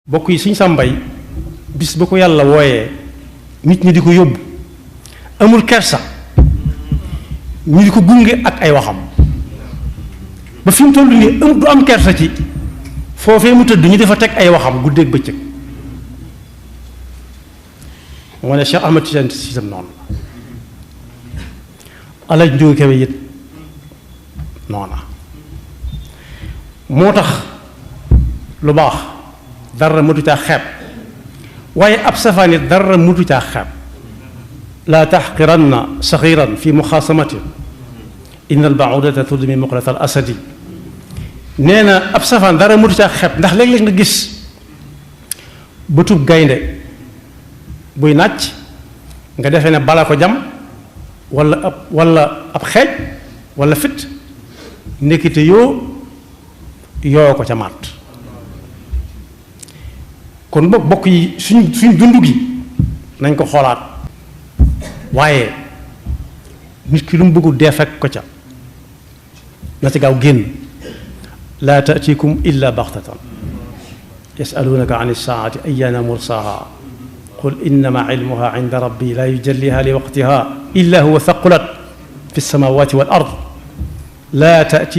bokk yi Sëñ Sàmbay bis ba ko yàlla wooyee nit ñi di ko yóbbu amul kersa ñu di ko gunge ak ay waxam ba fi mu toll nii du am kersa ci foofee mu tëdd ñu dafa teg ay waxam guddeeg bëccëg moo ne Cheikh Ahmad Tidiane Sy tam noonu Alaaji Njóogu Kebe it noona moo tax lu baax dara mëtu caa xeeb waaye ab safaan it dara mëtu caa xeeb laa taxqiranna saxiran fi muxaasamatin inna albaudata tudmi muqlat al asadi nee na ab safaan dara mëtu caa xeeb ndax léeg-léeg nga gis bëtub gaynde buy nàcc nga defee ne bala ko jam wala ab xeej wala fit nekkite yoo ko ca màtt kon bokk yi suñ dund gi nañ ko xoolaat waaye nit ki lu mu bëggul dee fekk ko ca na ci gaaw génn laa taatikum illa baxtatan yasalunaka an ilsaati ayana mursaha qul innama ilmuha inda rabbi la yujalliha li waqtiha illa huwa thaqulat fi lsamawati wal ard laa taati